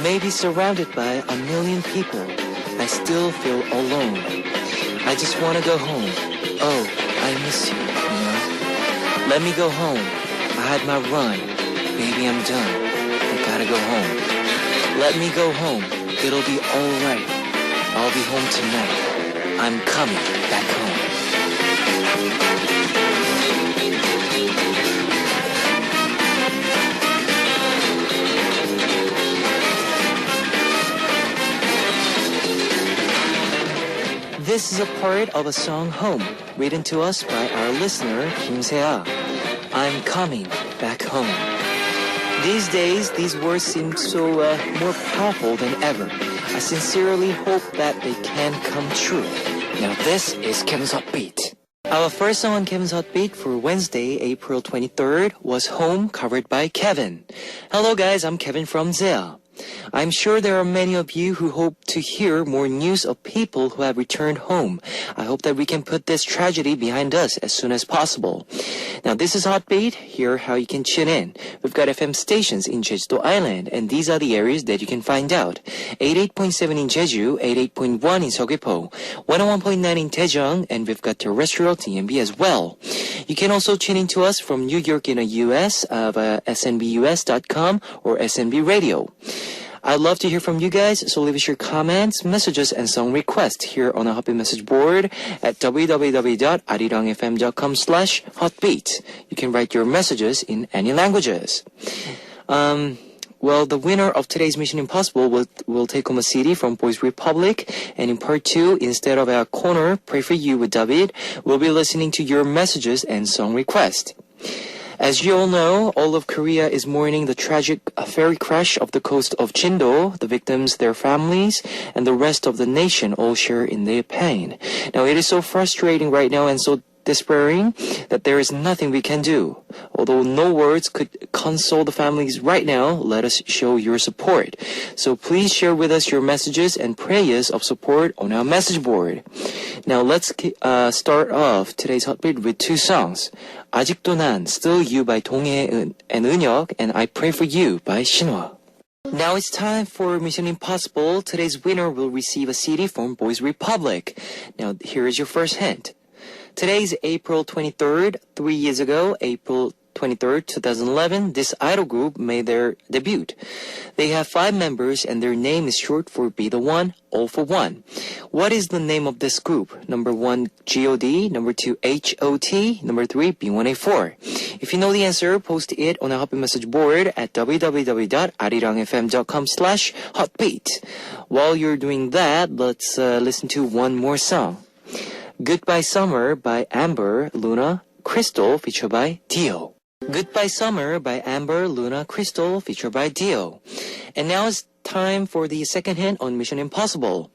Maybe surrounded by a million people, I still feel alone. I just want to go home. Oh, I miss you. Let me go home. I had my run. Baby, I'm done. I gotta go home. Let me go home. It'll be alright. I'll be home tonight. I'm coming back home. This is a part of a song Home, written to us by our listener, Kim Se-ah. I'm coming back home. These days, these words seem so more powerful than ever. I sincerely hope that they can come true. Now this is Kim's Hot Beat. Our first song on Kim's Hot Beat for Wednesday, April 23rd was Home, covered by Kevin. Hello guys, I'm Kevin from Zea. I'm sure there are many of you who hope to hear more news of people who have returned home. I hope that we can put this tragedy behind us as soon as possible. Now this is Hot Beat. Here how you can tune in. We've got FM stations in Jeju-do Island, and these are the areas that you can find out. 88.7 in Jeju, 88.1 in Seogwipo, 101.9 in Daejeon, and we've got terrestrial TMB as well. You can also tune in to us from New York in the US via snbus.com or SNB Radio. I'd love to hear from you guys, so leave us your comments, messages, and song requests here on our Hotbeat message board at www.arirangfm.com/hotbeat. You can write your messages in any languages. Well, the winner of today's Mission Impossible will take home a CD from Boys Republic, and in part 2, instead of our corner, Pray For You with David, we'll be listening to your messages and song requests. As you all know, all of Korea is mourning the tragic ferry crash off the coast of Jindo. The victims, their families, and the rest of the nation all share in their pain. Now, it is so frustrating right now and so despairing that there is nothing we can do. Although no words could console the families right now, let us show your support. So please share with us your messages and prayers of support on our message board. Now let's start off today's Hotbeat with two songs. 아직도 난, Still You by 동해 and 은혁, and I Pray For You by Shinhwa. Now it's time for Mission Impossible. Today's winner will receive a CD from Boys Republic. Now here is your first hint. Today is April 23rd. 3 years ago, April 23rd, 2011, this idol group made their debut. They have 5 members and their name is short for Be The One, All For One. What is the name of this group? Number 1, G.O.D., number 2, H.O.T., number 3, B1A4. If you know the answer, post it on our Hotbeat message board at www.arirangfm.com/hotbeat. While you're doing that, let's listen to one more song. Goodbye Summer by Amber, Luna, Crystal, featured by Dio. Goodbye Summer by Amber, Luna, Crystal, featured by Dio. And now it's time for the second hint on Mission Impossible.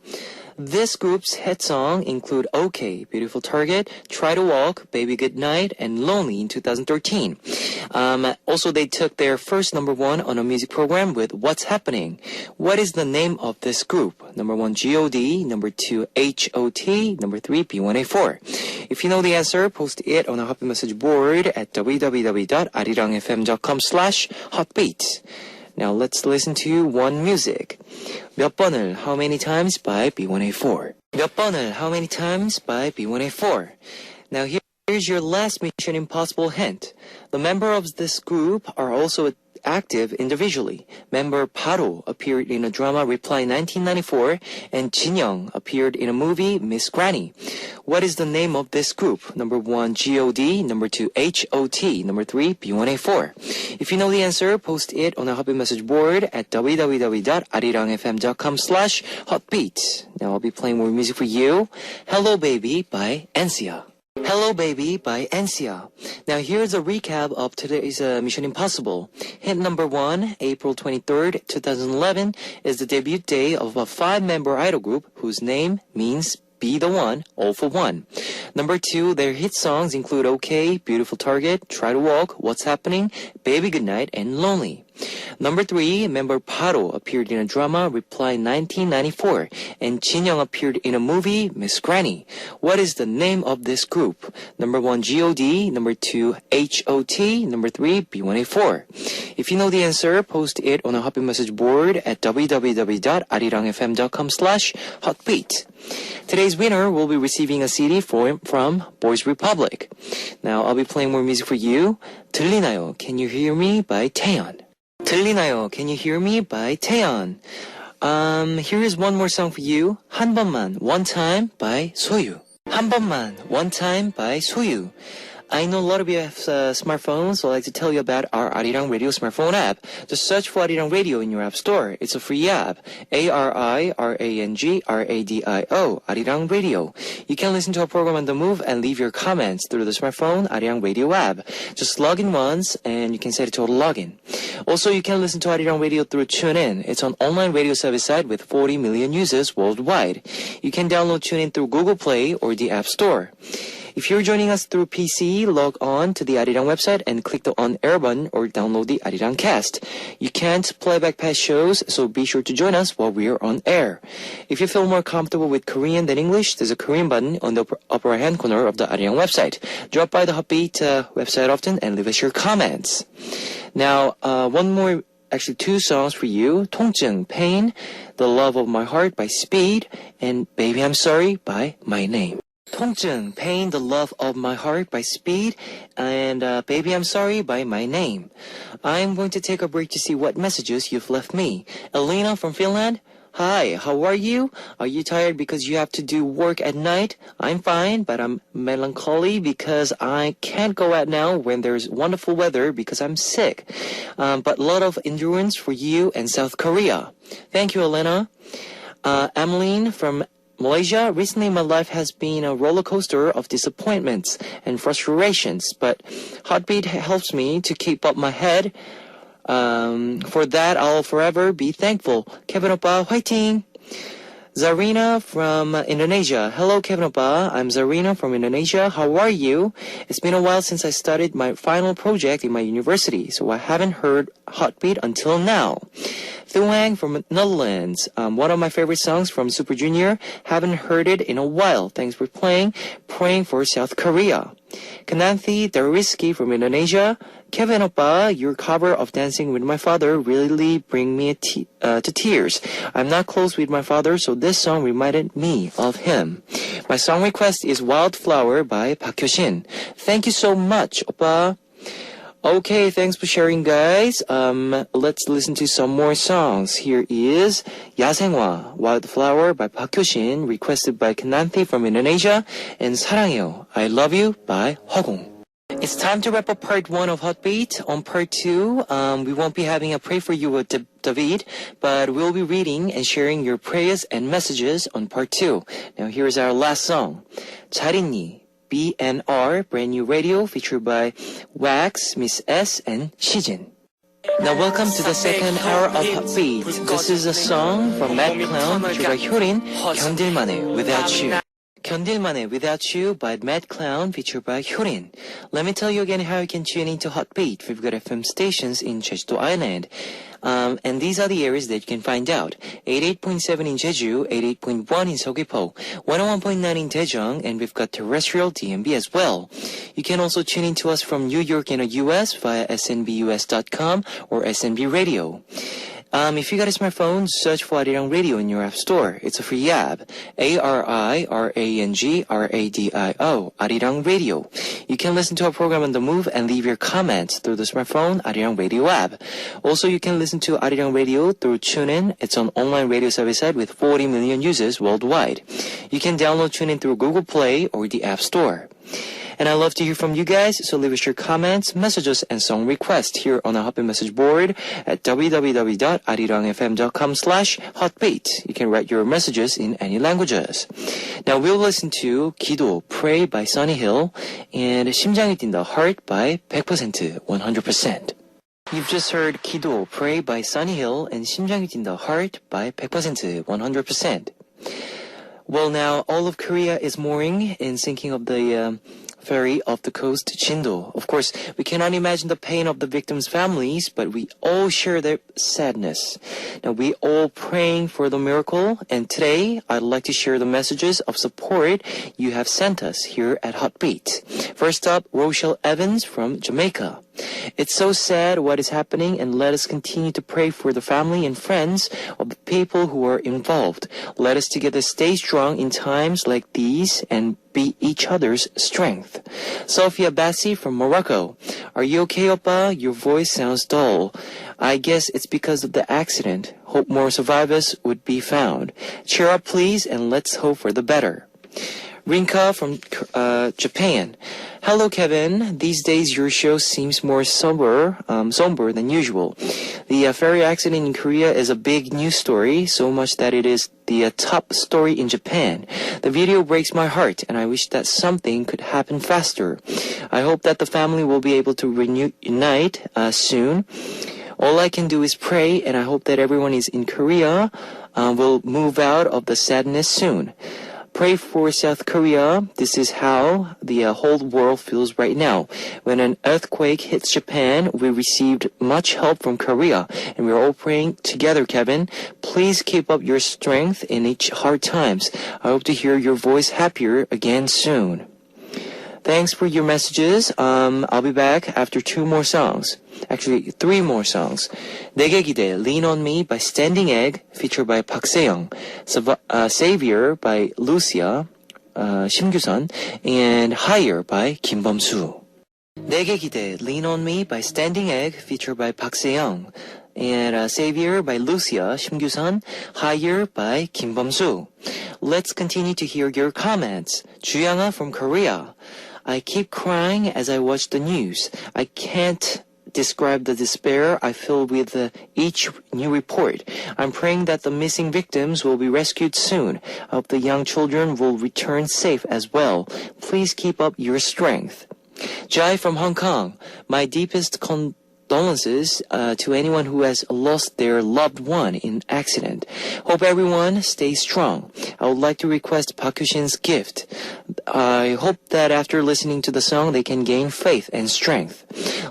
This group's hit song include OK, Beautiful Target, Try to Walk, Baby Goodnight, and Lonely in 2013. Also, they took their first number 1 on a music program with What's Happening. What is the name of this group? Number 1, G.O.D., number 2, H.O.T., number 3, B1A4. If you know the answer, post it on our Hotbeat message board at www.arirangfm.com/hotbeat. Now let's listen to one music. 몇 번을, How Many Times by B1A4. 몇 번을, How Many Times by B1A4. Now here's your last Mission Impossible hint. The members of this group are also active individually. Member Paro appeared in a drama Reply 1994, and Jinyoung appeared in a movie Miss Granny. What is the name of this group? Number 1, G.O.D., number 2, H.O.T., number 3, B1A4. If you know the answer, post it on our Hotbeat message board at www.arirangfm.com/hotbeat. Now I'll be playing more music for you. Hello Baby by Ensia. Hello Baby by Ensia. Now here's a recap of today's Mission Impossible. Hint number 1, April 23rd, 2011 is the debut day of a 5-member idol group whose name means Be The One, All For One. Number 2, their hit songs include OK, Beautiful Target, Try to Walk, What's Happening, Baby Goodnight, and Lonely. Number 3, member Paro appeared in a drama Reply 1994, and Jin Young appeared in a movie Miss Granny. What is the name of this group? Number 1, G.O.D, number 2, H.O.T, number 3, B1A4. If you know the answer, post it on a Hotbeat message board at www.arirangfm.com/hotbeat. Today's winner will be receiving a CD from Boys Republic. Now, I'll be playing more music for you. 들리나요? Can you hear me? by Taeyeon. 들리나요? Can you hear me? by Taeyeon. Here is one more song for you. 한 번만, One Time by Soyu. 한 번만, One Time by Soyu. I know a lot of you have smartphones, so I'd like to tell you about our Arirang Radio smartphone app. Just search for Arirang Radio in your app store. It's a free app. ARIRANG Arirang Radio. You can listen to our program on the move and leave your comments through the smartphone Arirang Radio app. Just log in once and you can set it to auto login. Also, you can listen to Arirang Radio through TuneIn. It's an online radio service site with 40 million users worldwide. You can download TuneIn through Google Play or the App Store. If you're joining us through PC, log on to the Arirang website and click the on-air button or download the Arirang cast. You can't play back past shows, so be sure to join us while we're on air. If you feel more comfortable with Korean than English, there's a Korean button on the upper right-hand corner of the Arirang website. Drop by the Hotbeat website often and leave us your comments. Now, actually two songs for you. 통증, Pain, The Love of My Heart by Speed, and Baby I'm Sorry by My Name. 통증, Pain, The Love of My Heart by Speed, and Baby I'm Sorry by My Name. I'm going to take a break to see what messages you've left me. Elena from Finland. Hi, how are you? Are you tired because you have to do work at night? I'm fine, but I'm melancholy because I can't go out now when there's wonderful weather because I'm sick. But a lot of endurance for you and South Korea. Thank you, Elena. Emeline from Malaysia. Recently, my life has been a roller coaster of disappointments and frustrations, but Hotbeat helps me to keep up my head. For that, I'll forever be thankful. Kevin Oppa, 화이팅! Zarina from Indonesia. Hello, Kevin Oppa. I'm Zarina from Indonesia. How are you? It's been a while since I started my final project in my university, so I haven't heard Hotbeat until now. Thuang from Netherlands. One of my favorite songs from Super Junior. Haven't heard it in a while. Thanks for playing. Praying for South Korea. Kananthi Dariski from Indonesia. Kevin Oppa, your cover of Dancing with My Father really bring me to tears. I'm not close with my father, so this song reminded me of him. My song request is Wildflower by Park Hyo-shin. Thank you so much, Oppa. Okay, thanks for sharing, guys. Let's listen to some more songs. Here is 야생화, Wildflower by Park Hyo-shin, requested by Kananthi from Indonesia, and 사랑해요, I Love You by 허공. It's time to wrap up part 1 of Hotbeat. On part 2, we won't be having a Pray For You with David, but we'll be reading and sharing your prayers and messages on part 2. Now here's our last song. 잘 있니? BNR, Brand New Radio, featured by Wax, Miss S, and Shijin. Now welcome to the second hour of Hotbeat. This is a song from Mad Clown, featured by Hyorin, 견딜만해, Without You. 견딜만해 Without You by Mad Clown, featured by Hyorin. Let me tell you again how you can tune into Hotbeat. We've got FM stations in Jeju-do Island. And these are the areas that you can find out. 88.7 in Jeju, 88.1 in Seogwipo, 101.9 in Daejeong, and we've got terrestrial DMB as well. You can also tune in to us from New York in the US via snbus.com or SNB Radio. If you got a smartphone, search for Arirang Radio in your app store. It's a free app. ARIRANGRADIO, Arirang Radio. You can listen to our program on the move and leave your comments through the smartphone Arirang Radio app. Also, you can listen to Arirang Radio through TuneIn. It's an online radio service site with 40 million users worldwide. You can download TuneIn through Google Play or the App Store. And I love to hear from you guys, so leave us your comments, messages, and song requests here on our Hotbeat message board at www.arirangfm.com/hotbeat. You can write your messages in any languages. Now we'll listen to 기도, Pray by Sunny Hill, and 심장이 뛴다, Heart by 100%, 100%. You've just heard 기도, Pray by Sunny Hill, and 심장이 뛴다, Heart by 100%, 100%. Well, now all of Korea is mourning and thinking of the ferry off the coast to Chindo. Of course, we cannot imagine the pain of the victims' families, but we all share their sadness. Now, we all praying for the miracle, and today I'd like to share the messages of support you have sent us here at Heartbeat. First up, Rochelle Evans from Jamaica. It's so sad what is happening, and let us continue to pray for the family and friends of the people who are involved. Let us together stay strong in times like these and be each other's strength. Sophia Bassi from Morocco. Are you okay, Oppa? Your voice sounds dull. I guess it's because of the accident. Hope more survivors would be found. Cheer up, please, and let's hope for the better. Rinka from Japan. Hello, Kevin. These days your show seems more somber than usual. The ferry accident in Korea is a big news story, so much that it is the top story in Japan. The video breaks my heart, and I wish that something could happen faster. I hope that the family will be able to reunite soon. All I can do is pray, and I hope that everyone is in Korea will move out of the sadness soon. Pray for South Korea. This is how the whole world feels right now. When an earthquake hits Japan, we received much help from Korea, and we're all praying together, Kevin. Please keep up your strength in each hard times. I hope to hear your voice happier again soon. Thanks for your messages. I'll be back after 2 more songs. Actually, 3 more songs. 내게 기대, Lean on Me by Standing Egg, featured by Park Se-young. Savior by Lucia, 심규선, and Higher by 김범수. 내게 기대, Lean on Me by Standing Egg, featured by Park Se-young. And Savior by Lucia, 심규선, Higher by 김범수. Let's continue to hear your comments. 주양아 from Korea. I keep crying as I watch the news. I can't describe the despair I feel with each new report. I'm praying that the missing victims will be rescued soon. I hope the young children will return safe as well. Please keep up your strength. Jai from Hong Kong. My deepest condolences to anyone who has lost their loved one in accident. Hope everyone stays strong. I would like to request Park Hyo-shin's gift. I hope that after listening to the song, they can gain faith and strength.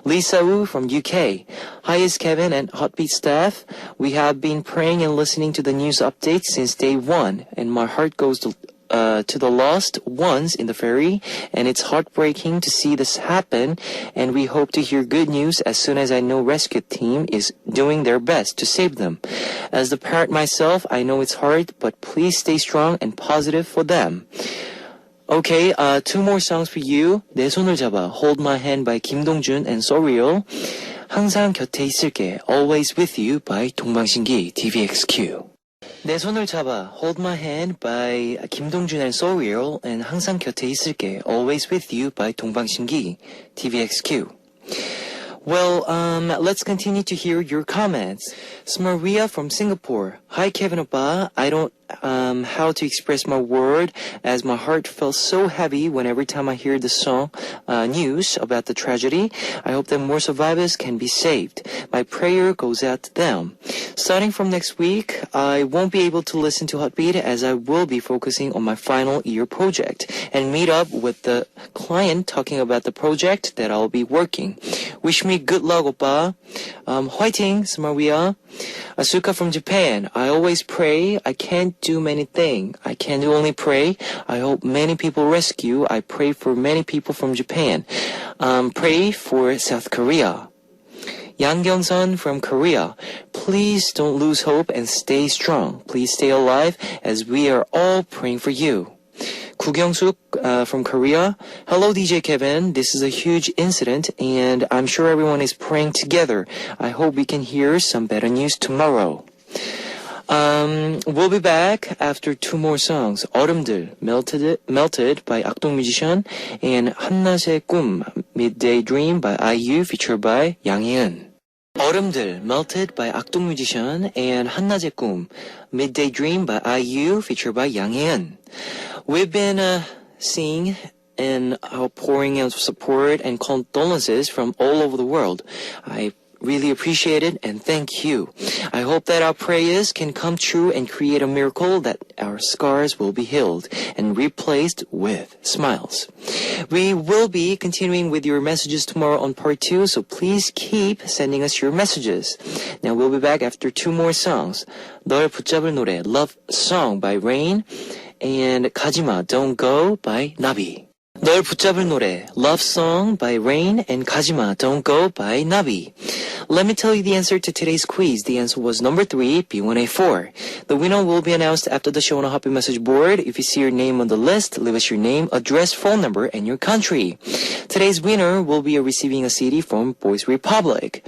Lisa Wu from UK. Hi, it's Kevin and Heartbeat staff. We have been praying and listening to the news updates since day 1, and my heart goes to the lost ones in the ferry, and it's heartbreaking to see this happen, and we hope to hear good news as soon as I know rescue team is doing their best to save them. As the parent myself, I know it's hard, but please stay strong and positive for them. Okay, 2 more songs for you. 내 손을 잡아, Hold My Hand by 김동준 and Surreal. 항상 곁에 있을게, Always With You by 동방신기, TVXQ. 내 손을 잡아, Hold My Hand by 김동준 and Surreal, and 항상 곁에 있을게, Always With You by 동방신기, TVXQ. Well, let's continue to hear your comments. Smaria from Singapore. Hi, Kevin Oppa. I don't how to express my word, as my heart felt so heavy when every time I hear the song news about the tragedy. I hope that more survivors can be saved. My prayer goes out to them. Starting from next week, I won't be able to listen to Heartbeat, as I will be focusing on my final year project and meet up with the client talking about the project that I'll be working. Wish me good luck, Oppa. 화이팅, Smaria. Asuka from Japan. I always pray. I can't do many things. I can do only pray. I hope many people rescue. I pray for many people from Japan. Pray for South Korea. Yang Kyung-sun from Korea. Please don't lose hope and stay strong. Please stay alive, as we are all praying for you. Koo Kyung-suk from Korea. Hello, DJ Kevin. This is a huge incident, and I'm sure everyone is praying together. I hope we can hear some better news tomorrow. We'll be back after 2 more songs. 얼음들, Melted by 악동 Musician, and 한낮의 꿈, Midday Dream by IU, featured by 양희은. 얼음들, Melted by 악동 Musician, and 한낮의 꿈, Midday Dream by IU, featured by 양희은. We've been seeing and pouring out support and condolences from all over the world. I really appreciate it and thank you. I hope that our prayers can come true and create a miracle that our scars will be healed and replaced with smiles. We will be continuing with your messages tomorrow on part 2, so please keep sending us your messages. Now we'll be back after 2 more songs. 널 붙잡을 노래, Love Song by Rain, and 가지마, Don't Go by Nabi. 널 붙잡을 노래, Love Song by Rain, and 가지마, Don't Go by Nabi. Let me tell you the answer to today's quiz. The answer was number 3, B1A4. The winner will be announced after the show on a happy message board. If you see your name on the list, leave us your name, address, phone number, and your country. Today's winner will be receiving a CD from Boys Republic.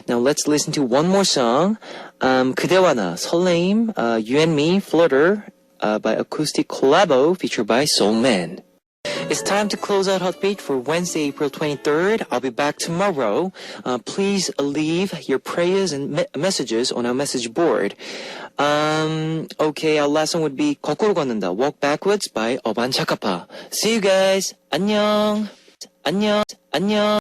Now let's listen to one more song. 그대와 나, 설레임, You and Me, Flutter, by Acoustic Collabo, featured by Soul Man. It's time to close out Heartbeat for Wednesday, April 23rd. I'll be back tomorrow. Please leave your prayers and messages on our message board. Okay, our last song would be 거꾸로 걷는다, Walk Backwards by 어반 차카파. See you guys. 안녕. 안녕. 안녕.